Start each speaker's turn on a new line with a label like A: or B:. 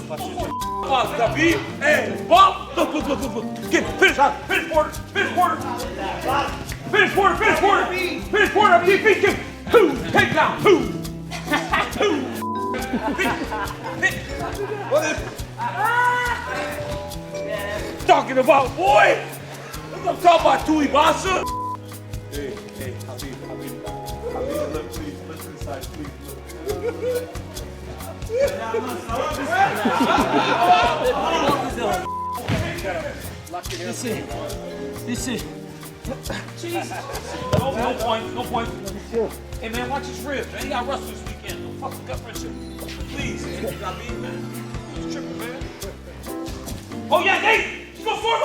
A: Khabib, and bump. Look. Get finish quarter. Finish quarter. Finish quarter. Up deep feet. Give 2. Take down 2. 2. What is talking about, boy? I'm talking about Tuivasa. Hey, Khabib, look, please, look to the side, please.
B: Listen.
A: Jesus. No point. Hey, man, watch his ribs, man. He got wrestle this weekend. Don't fuck with gut friendship. Please, Khabib, man. He's tripping, man. Oh, yeah, hey! Go forward,